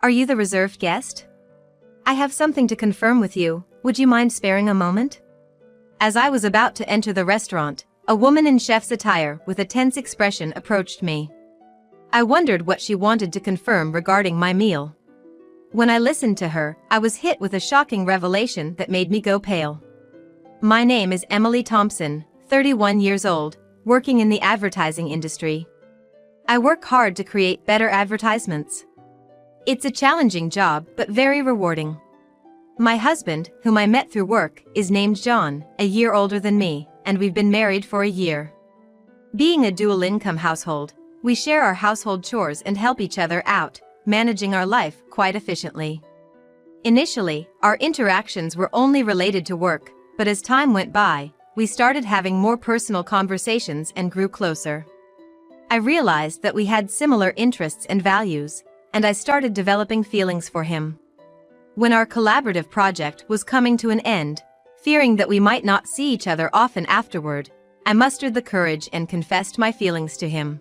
Are you the reserved guest? I have something to confirm with you. Would you mind sparing a moment? As I was about to enter the restaurant, a woman in chef's attire with a tense expression approached me. I wondered what she wanted to confirm regarding my meal. When I listened to her, I was hit with a shocking revelation that made me go pale. My name is Emily Thompson, 31 years old, working in the advertising industry. I work hard to create better advertisements. It's a challenging job but very rewarding. My husband, whom I met through work, is named John, a year older than me, and we've been married for a year. Being a dual-income household, we share our household chores and help each other out, managing our life quite efficiently. Initially, our interactions were only related to work, but as time went by, we started having more personal conversations and grew closer. I realized that we had similar interests and values, and I started developing feelings for him. When our collaborative project was coming to an end, fearing that we might not see each other often afterward, I mustered the courage and confessed my feelings to him.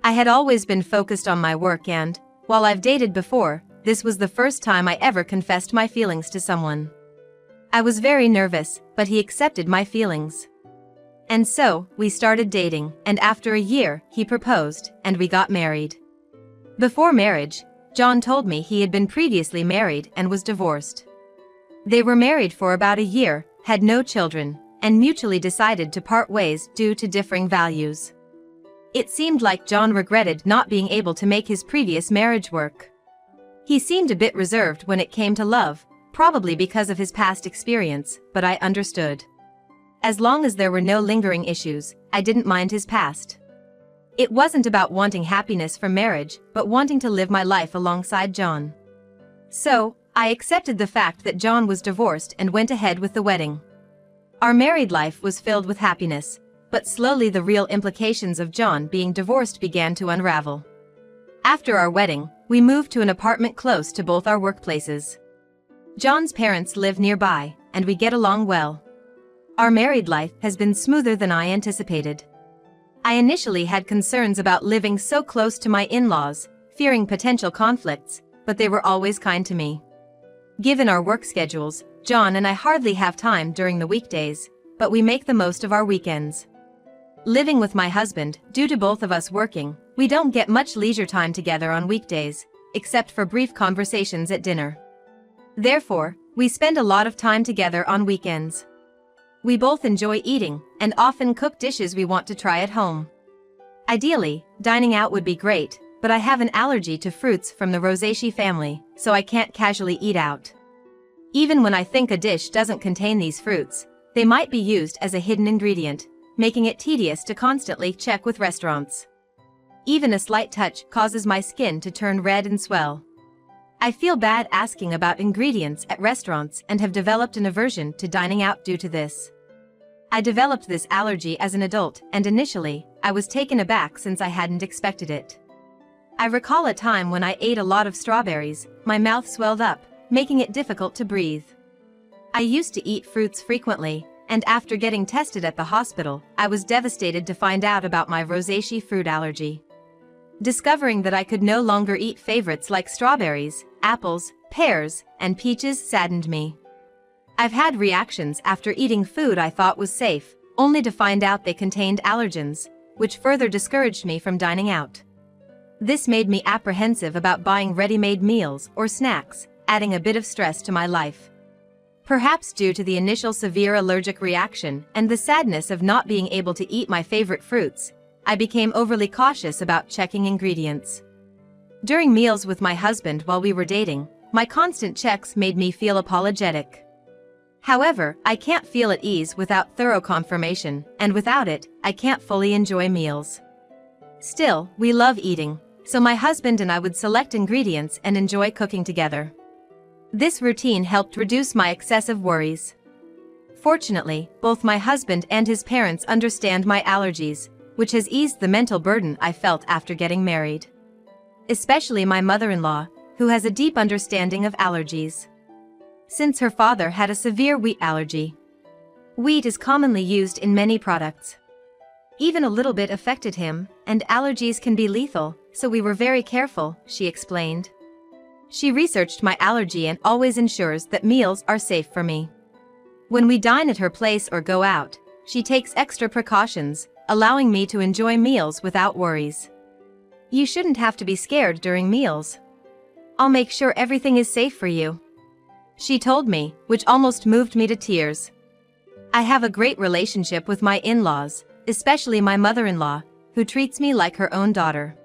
I had always been focused on my work and, while I've dated before, this was the first time I ever confessed my feelings to someone. I was very nervous, but he accepted my feelings. And so, we started dating, and after a year, he proposed, and we got married. Before marriage, John told me he had been previously married and was divorced. They were married for about a year, had no children, and mutually decided to part ways due to differing values. It seemed like John regretted not being able to make his previous marriage work. He seemed a bit reserved when it came to love, probably because of his past experience, but I understood. As long as there were no lingering issues, I didn't mind his past. It wasn't about wanting happiness from marriage, but wanting to live my life alongside John. So, I accepted the fact that John was divorced and went ahead with the wedding. Our married life was filled with happiness, but slowly the real implications of John being divorced began to unravel. After our wedding, we moved to an apartment close to both our workplaces. John's parents live nearby, and we get along well. Our married life has been smoother than I anticipated. I initially had concerns about living so close to my in-laws, fearing potential conflicts, but they were always kind to me. Given our work schedules, John and I hardly have time during the weekdays, but we make the most of our weekends. Living with my husband, due to both of us working, we don't get much leisure time together on weekdays, except for brief conversations at dinner. Therefore, we spend a lot of time together on weekends. We both enjoy eating, and often cook dishes we want to try at home. Ideally, dining out would be great, but I have an allergy to fruits from the Rosaceae family, so I can't casually eat out. Even when I think a dish doesn't contain these fruits, they might be used as a hidden ingredient, making it tedious to constantly check with restaurants. Even a slight touch causes my skin to turn red and swell. I feel bad asking about ingredients at restaurants and have developed an aversion to dining out due to this. I developed this allergy as an adult, and initially, I was taken aback since I hadn't expected it. I recall a time when I ate a lot of strawberries, my mouth swelled up, making it difficult to breathe. I used to eat fruits frequently, and after getting tested at the hospital, I was devastated to find out about my Rosaceae fruit allergy. Discovering that I could no longer eat favorites like strawberries, apples, pears, and peaches saddened me. I've had reactions after eating food I thought was safe, only to find out they contained allergens, which further discouraged me from dining out. This made me apprehensive about buying ready-made meals or snacks, adding a bit of stress to my life. Perhaps due to the initial severe allergic reaction and the sadness of not being able to eat my favorite fruits, I became overly cautious about checking ingredients. During meals with my husband while we were dating, my constant checks made me feel apologetic. However, I can't feel at ease without thorough confirmation, and without it, I can't fully enjoy meals. Still, we love eating, so my husband and I would select ingredients and enjoy cooking together. This routine helped reduce my excessive worries. Fortunately, both my husband and his parents understand my allergies, which has eased the mental burden I felt after getting married. Especially my mother-in-law, who has a deep understanding of allergies. Since her father had a severe wheat allergy. Wheat is commonly used in many products. Even a little bit affected him, and allergies can be lethal, so we were very careful, she explained. She researched my allergy and always ensures that meals are safe for me. When we dine at her place or go out, she takes extra precautions, allowing me to enjoy meals without worries. You shouldn't have to be scared during meals. I'll make sure everything is safe for you, she told me, which almost moved me to tears. I have a great relationship with my in-laws, especially my mother-in-law, who treats me like her own daughter.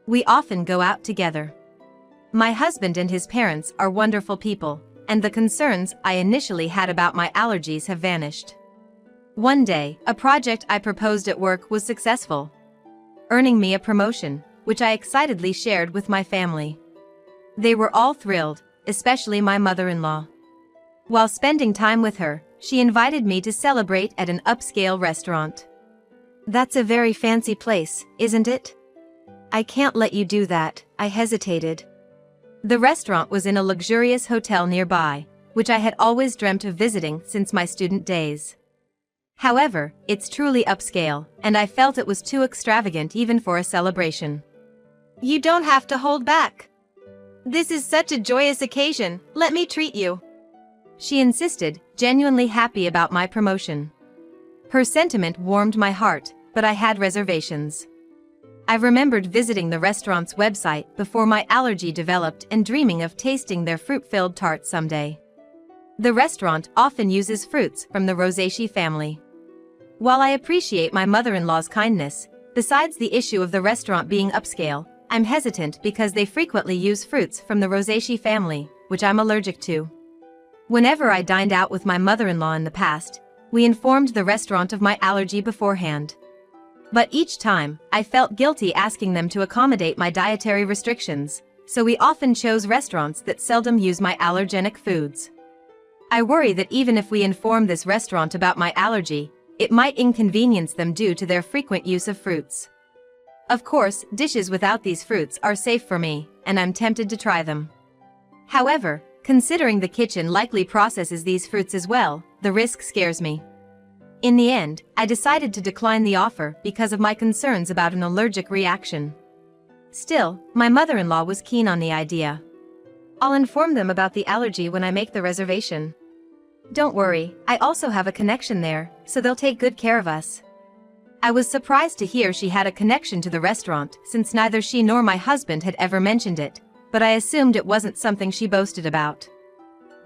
We often go out together. My husband and his parents are wonderful people, and the concerns I initially had about my allergies have vanished. One day, a project I proposed at work was successful, earning me a promotion, which I excitedly shared with my family. They were all thrilled, especially my mother-in-law. While spending time with her, she invited me to celebrate at an upscale restaurant. That's a very fancy place, isn't it? I can't let you do that, I hesitated. The restaurant was in a luxurious hotel nearby, which I had always dreamt of visiting since my student days. However, it's truly upscale, and I felt it was too extravagant even for a celebration. You don't have to hold back. This is such a joyous occasion, let me treat you, she insisted, genuinely happy about my promotion. Her sentiment warmed my heart, but I had reservations. I remembered visiting the restaurant's website before my allergy developed and dreaming of tasting their fruit-filled tart someday. The restaurant often uses fruits from the Rosaceae family. While I appreciate my mother-in-law's kindness, besides the issue of the restaurant being upscale, I'm hesitant because they frequently use fruits from the Rosaceae family, which I'm allergic to. Whenever I dined out with my mother-in-law in the past, we informed the restaurant of my allergy beforehand. But each time, I felt guilty asking them to accommodate my dietary restrictions, so we often chose restaurants that seldom use my allergenic foods. I worry that even if we inform this restaurant about my allergy, it might inconvenience them due to their frequent use of fruits. Of course, dishes without these fruits are safe for me, and I'm tempted to try them. However, considering the kitchen likely processes these fruits as well, the risk scares me. In the end, I decided to decline the offer because of my concerns about an allergic reaction. Still, my mother-in-law was keen on the idea. I'll inform them about the allergy when I make the reservation. Don't worry, I also have a connection there, so they'll take good care of us. I was surprised to hear she had a connection to the restaurant since neither she nor my husband had ever mentioned it, but I assumed it wasn't something she boasted about.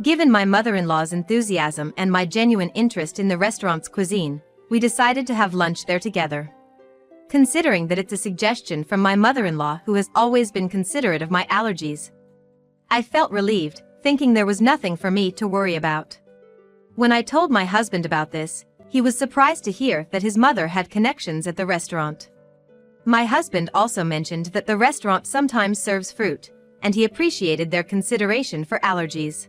Given my mother-in-law's enthusiasm and my genuine interest in the restaurant's cuisine, we decided to have lunch there together. Considering that it's a suggestion from my mother-in-law who has always been considerate of my allergies, I felt relieved, thinking there was nothing for me to worry about. When I told my husband about this, he was surprised to hear that his mother had connections at the restaurant. My husband also mentioned that the restaurant sometimes serves fruit, and he appreciated their consideration for allergies.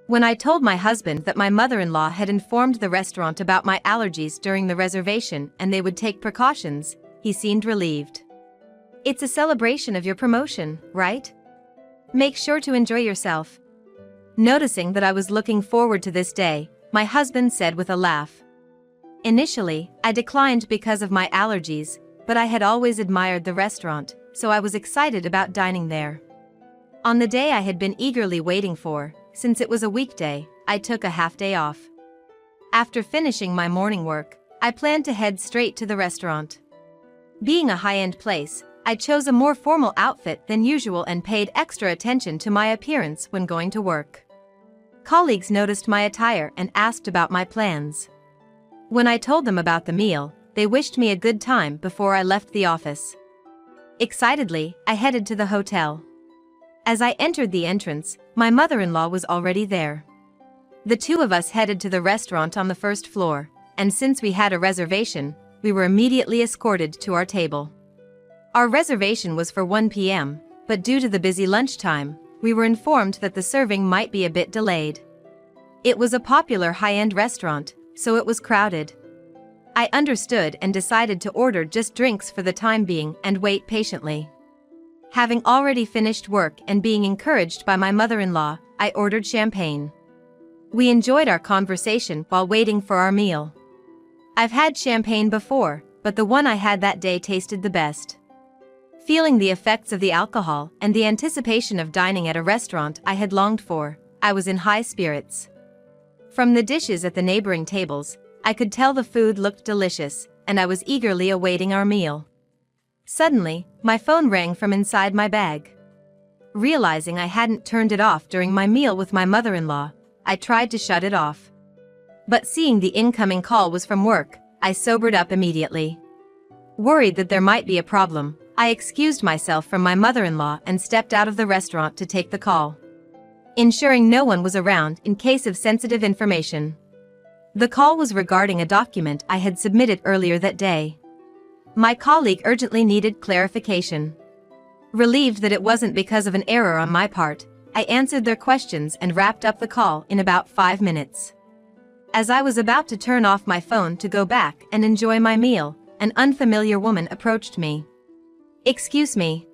When I told my husband that my mother-in-law had informed the restaurant about my allergies during the reservation and they would take precautions, he seemed relieved. It's a celebration of your promotion, right? Make sure to enjoy yourself. Noticing that I was looking forward to this day, my husband said with a laugh. Initially, I declined because of my allergies, but I had always admired the restaurant, so I was excited about dining there. On the day I had been eagerly waiting for, since it was a weekday, I took a half-day off. After finishing my morning work, I planned to head straight to the restaurant. Being a high-end place, I chose a more formal outfit than usual and paid extra attention to my appearance when going to work. Colleagues noticed my attire and asked about my plans. When I told them about the meal, they wished me a good time before I left the office. Excitedly, I headed to the hotel. As I entered the entrance, my mother-in-law was already there. The two of us headed to the restaurant on the first floor, and since we had a reservation, we were immediately escorted to our table. Our reservation was for 1 p.m., but due to the busy lunchtime, we were informed that the serving might be a bit delayed. It was a popular high-end restaurant, so it was crowded. I understood and decided to order just drinks for the time being and wait patiently. Having already finished work and being encouraged by my mother-in-law, I ordered champagne. We enjoyed our conversation while waiting for our meal. I've had champagne before, but the one I had that day tasted the best. Feeling the effects of the alcohol and the anticipation of dining at a restaurant I had longed for, I was in high spirits. From the dishes at the neighboring tables, I could tell the food looked delicious, and I was eagerly awaiting our meal. Suddenly, my phone rang from inside my bag. Realizing I hadn't turned it off during my meal with my mother-in-law, I tried to shut it off. But seeing the incoming call was from work, I sobered up immediately. Worried that there might be a problem, I excused myself from my mother-in-law and stepped out of the restaurant to take the call, ensuring no one was around in case of sensitive information. The call was regarding a document I had submitted earlier that day. My colleague urgently needed clarification. Relieved that it wasn't because of an error on my part, I answered their questions and wrapped up the call in about 5 minutes. As I was about to turn off my phone to go back and enjoy my meal, an unfamiliar woman approached me. "Excuse me.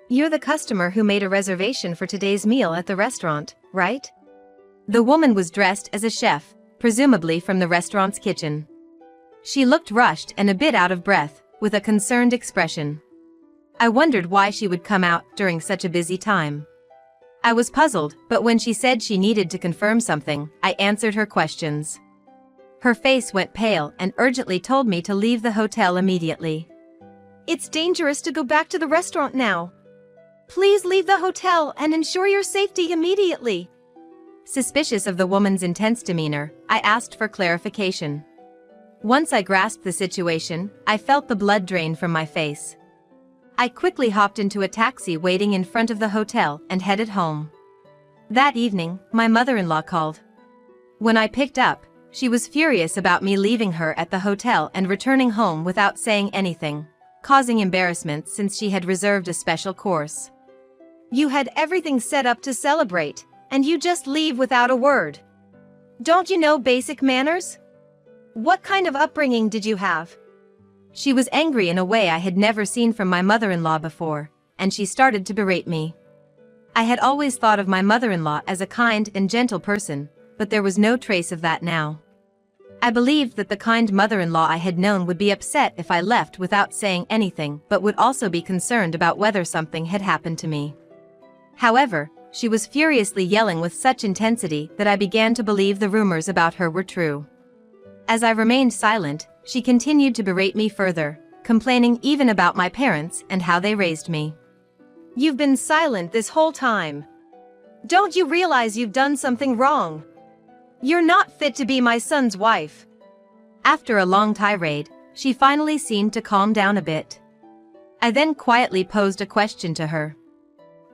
You're the customer who made a reservation for today's meal at the restaurant, right?" The woman was dressed as a chef, presumably from the restaurant's kitchen. She looked rushed and a bit out of breath, with a concerned expression. I wondered why she would come out during such a busy time. I was puzzled, but when she said she needed to confirm something, I answered her questions. Her face went pale and urgently told me to leave the hotel immediately. "It's dangerous to go back to the restaurant now. Please leave the hotel and ensure your safety immediately." Suspicious of the woman's intense demeanor, I asked for clarification. Once I grasped the situation, I felt the blood drain from my face. I quickly hopped into a taxi waiting in front of the hotel and headed home. That evening, my mother-in-law called. When I picked up, she was furious about me leaving her at the hotel and returning home without saying anything, causing embarrassment since she had reserved a special course. "You had everything set up to celebrate, and you just leave without a word. Don't you know basic manners? What kind of upbringing did you have?" She was angry in a way I had never seen from my mother-in-law before, and she started to berate me. I had always thought of my mother-in-law as a kind and gentle person, but there was no trace of that now. I believed that the kind mother-in-law I had known would be upset if I left without saying anything, but would also be concerned about whether something had happened to me. However, she was furiously yelling with such intensity that I began to believe the rumors about her were true. As I remained silent, she continued to berate me further, complaining even about my parents and how they raised me. "You've been silent this whole time. Don't you realize you've done something wrong? You're not fit to be my son's wife." After a long tirade, she finally seemed to calm down a bit. I then quietly posed a question to her.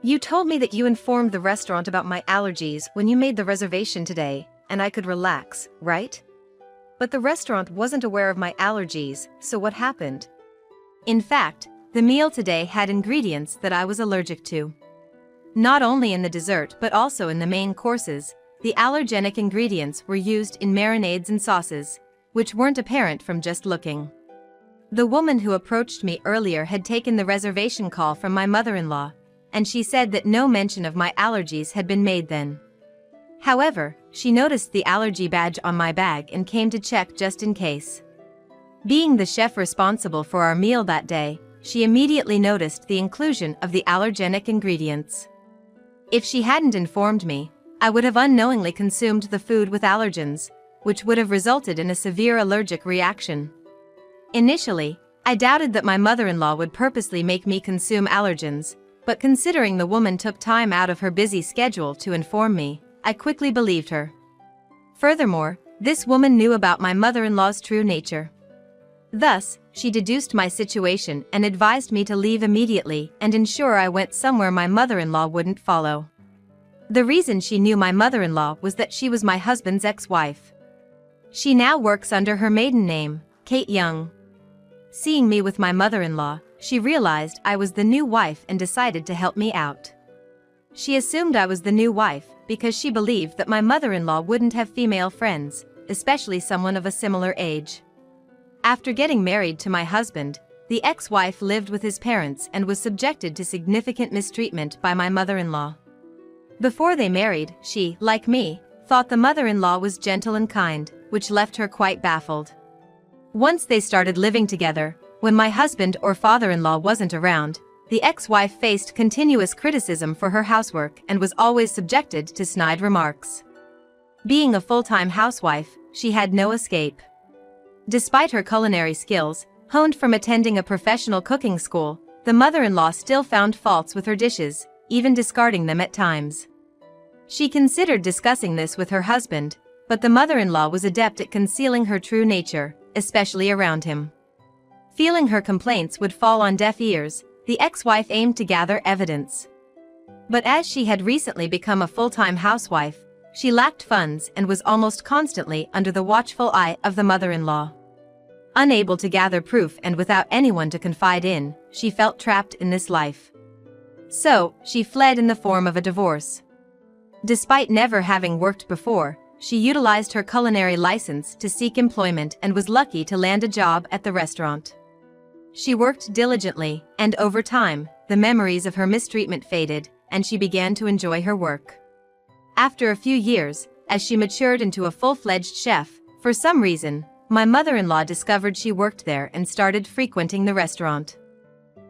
"You told me that you informed the restaurant about my allergies when you made the reservation today, and I could relax, right? But the restaurant wasn't aware of my allergies, so what happened?" In fact, the meal today had ingredients that I was allergic to. Not only in the dessert but also in the main courses, the allergenic ingredients were used in marinades and sauces, which weren't apparent from just looking. The woman who approached me earlier had taken the reservation call from my mother-in-law, and she said that no mention of my allergies had been made then. However, she noticed the allergy badge on my bag and came to check just in case. Being the chef responsible for our meal that day, she immediately noticed the inclusion of the allergenic ingredients. If she hadn't informed me, I would have unknowingly consumed the food with allergens, which would have resulted in a severe allergic reaction. Initially, I doubted that my mother-in-law would purposely make me consume allergens, but considering the woman took time out of her busy schedule to inform me, I quickly believed her. Furthermore, this woman knew about my mother-in-law's true nature. Thus, she deduced my situation and advised me to leave immediately and ensure I went somewhere my mother-in-law wouldn't follow. The reason she knew my mother-in-law was that she was my husband's ex-wife. She now works under her maiden name, Kate Young. Seeing me with my mother-in-law, she realized I was the new wife and decided to help me out. She assumed I was the new wife because she believed that my mother-in-law wouldn't have female friends, especially someone of a similar age. After getting married to my husband, the ex-wife lived with his parents and was subjected to significant mistreatment by my mother-in-law. Before they married, she, like me, thought the mother-in-law was gentle and kind, which left her quite baffled. Once they started living together, when my husband or father-in-law wasn't around, the ex-wife faced continuous criticism for her housework and was always subjected to snide remarks. Being a full-time housewife, she had no escape. Despite her culinary skills, honed from attending a professional cooking school, the mother-in-law still found faults with her dishes, even discarding them at times. She considered discussing this with her husband, but the mother-in-law was adept at concealing her true nature, especially around him. Feeling her complaints would fall on deaf ears, the ex-wife aimed to gather evidence. But as she had recently become a full-time housewife, she lacked funds and was almost constantly under the watchful eye of the mother-in-law. Unable to gather proof and without anyone to confide in, she felt trapped in this life. So, she fled in the form of a divorce. Despite never having worked before, she utilized her culinary license to seek employment and was lucky to land a job at the restaurant. She worked diligently, and over time, the memories of her mistreatment faded, and she began to enjoy her work. After a few years, as she matured into a full-fledged chef, for some reason, my mother-in-law discovered she worked there and started frequenting the restaurant.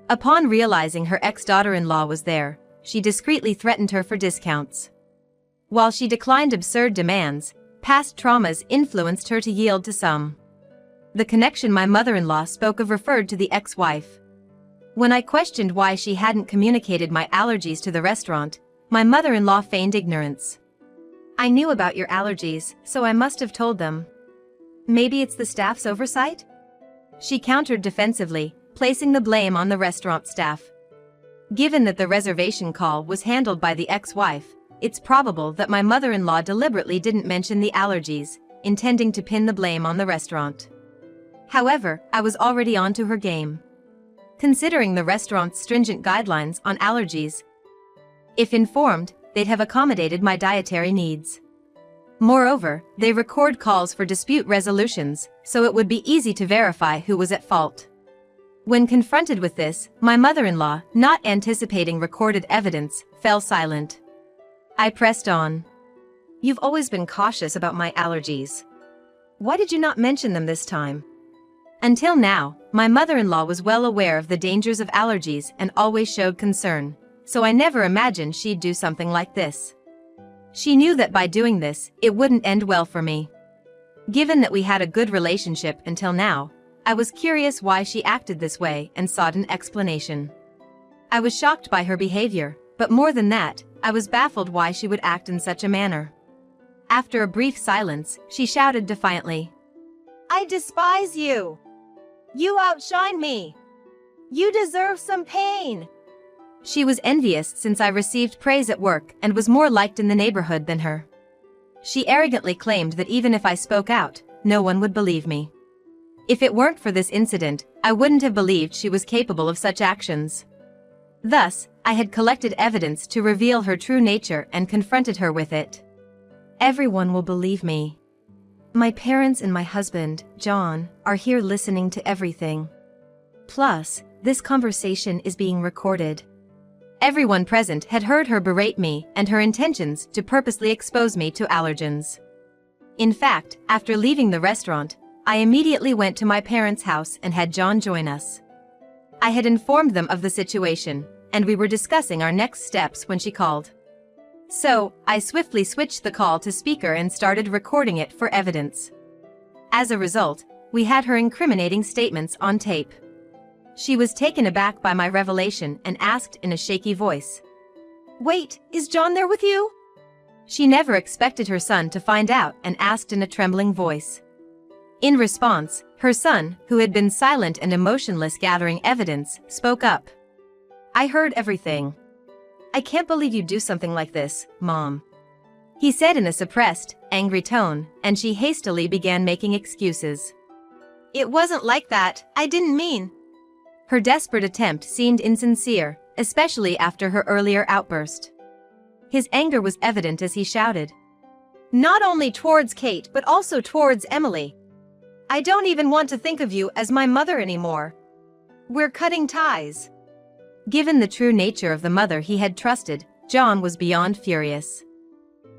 Upon realizing her ex-daughter-in-law was there, she discreetly threatened her for discounts. While she declined absurd demands, past traumas influenced her to yield to some. The connection my mother-in-law spoke of referred to the ex-wife. When I questioned why she hadn't communicated my allergies to the restaurant, my mother-in-law feigned ignorance. "I knew about your allergies, so I must have told them. Maybe it's the staff's oversight?" She countered defensively, placing the blame on the restaurant staff. Given that the reservation call was handled by the ex-wife, it's probable that my mother-in-law deliberately didn't mention the allergies, intending to pin the blame on the restaurant. However, I was already onto her game. Considering the restaurant's stringent guidelines on allergies, if informed, they'd have accommodated my dietary needs. Moreover, they record calls for dispute resolutions, so it would be easy to verify who was at fault. When confronted with this, my mother-in-law, not anticipating recorded evidence, fell silent. I pressed on. "You've always been cautious about my allergies. Why did you not mention them this time?" Until now, my mother-in-law was well aware of the dangers of allergies and always showed concern, so I never imagined she'd do something like this. She knew that by doing this, it wouldn't end well for me. Given that we had a good relationship until now, I was curious why she acted this way and sought an explanation. I was shocked by her behavior, but more than that, I was baffled why she would act in such a manner. After a brief silence, she shouted defiantly, "I despise you! You outshine me! You deserve some pain!" She was envious since I received praise at work and was more liked in the neighborhood than her. She arrogantly claimed that even if I spoke out, no one would believe me. If it weren't for this incident, I wouldn't have believed she was capable of such actions. Thus, I had collected evidence to reveal her true nature and confronted her with it. "Everyone will believe me. My parents and my husband, John, are here listening to everything. Plus, this conversation is being recorded." Everyone present had heard her berate me and her intentions to purposely expose me to allergens. In fact, after leaving the restaurant, I immediately went to my parents' house and had John join us. I had informed them of the situation, and we were discussing our next steps when she called. So, I swiftly switched the call to speaker and started recording it for evidence. As a result, we had her incriminating statements on tape. She was taken aback by my revelation and asked in a shaky voice, "Wait, is John there with you?" She never expected her son to find out and asked in a trembling voice. In response, her son, who had been silent and emotionless gathering evidence, spoke up. "I heard everything. I can't believe you'd do something like this, Mom," he said in a suppressed, angry tone, and she hastily began making excuses. "It wasn't like that, I didn't mean." Her desperate attempt seemed insincere, especially after her earlier outburst. His anger was evident as he shouted, "Not only towards Kate but also towards Emily. I don't even want to think of you as my mother anymore. We're cutting ties." Given the true nature of the mother he had trusted, John was beyond furious.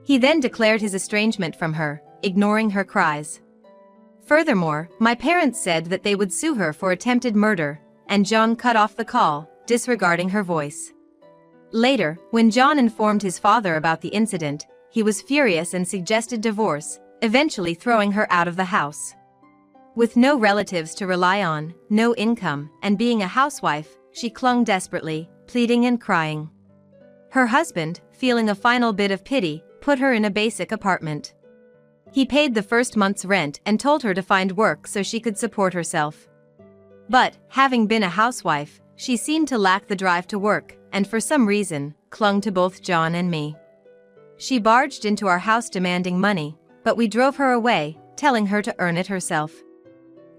He then declared his estrangement from her, ignoring her cries. Furthermore, my parents said that they would sue her for attempted murder, and John cut off the call, disregarding her voice. Later, when John informed his father about the incident, he was furious and suggested divorce, eventually throwing her out of the house. With no relatives to rely on, no income, and being a housewife, she clung desperately, pleading and crying. Her husband, feeling a final bit of pity, put her in a basic apartment. He paid the first month's rent and told her to find work so she could support herself. But, having been a housewife, she seemed to lack the drive to work, and for some reason, clung to both John and me. She barged into our house demanding money, but we drove her away, telling her to earn it herself.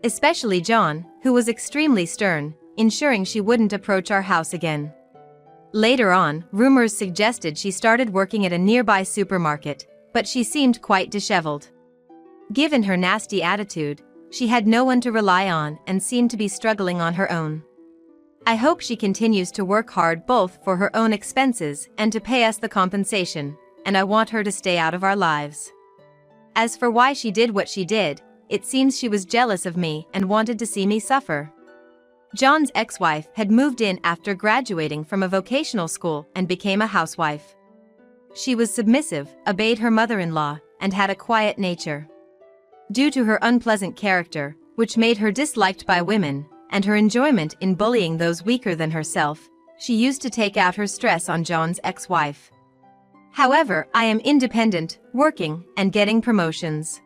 Especially John, who was extremely stern, ensuring she wouldn't approach our house again. Later on, rumors suggested she started working at a nearby supermarket, but she seemed quite disheveled. Given her nasty attitude, she had no one to rely on and seemed to be struggling on her own. I hope she continues to work hard both for her own expenses and to pay us the compensation, and I want her to stay out of our lives. As for why she did what she did, it seems she was jealous of me and wanted to see me suffer. John's ex-wife had moved in after graduating from a vocational school and became a housewife. She was submissive, obeyed her mother-in-law, and had a quiet nature. Due to her unpleasant character, which made her disliked by women, and her enjoyment in bullying those weaker than herself, she used to take out her stress on John's ex-wife. However, I am independent, working, and getting promotions.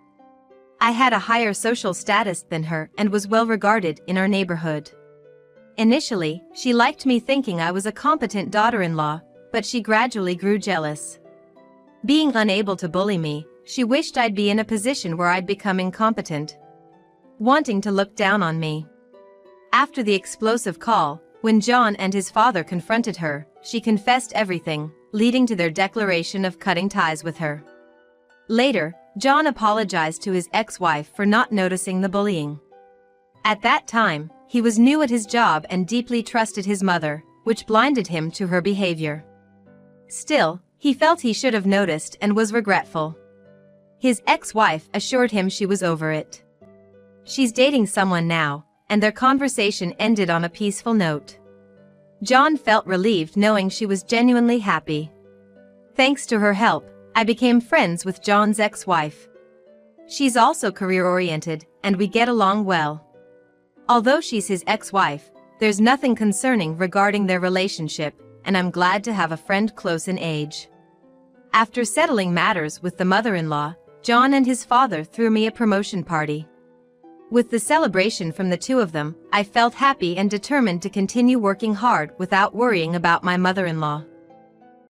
I had a higher social status than her and was well regarded in our neighborhood. Initially, she liked me thinking I was a competent daughter-in-law, but she gradually grew jealous. Being unable to bully me, she wished I'd be in a position where I'd become incompetent, wanting to look down on me. After the explosive call, when John and his father confronted her, she confessed everything, leading to their declaration of cutting ties with her. Later, John apologized to his ex-wife for not noticing the bullying. At that time, he was new at his job and deeply trusted his mother, which blinded him to her behavior. Still, he felt he should have noticed and was regretful. His ex-wife assured him she was over it. She's dating someone now, and their conversation ended on a peaceful note. John felt relieved knowing she was genuinely happy. Thanks to her help, I became friends with John's ex-wife. She's also career-oriented, and we get along well. Although she's his ex-wife, there's nothing concerning regarding their relationship, and I'm glad to have a friend close in age. After settling matters with the mother-in-law, John and his father threw me a promotion party. With the celebration from the two of them, I felt happy and determined to continue working hard without worrying about my mother-in-law.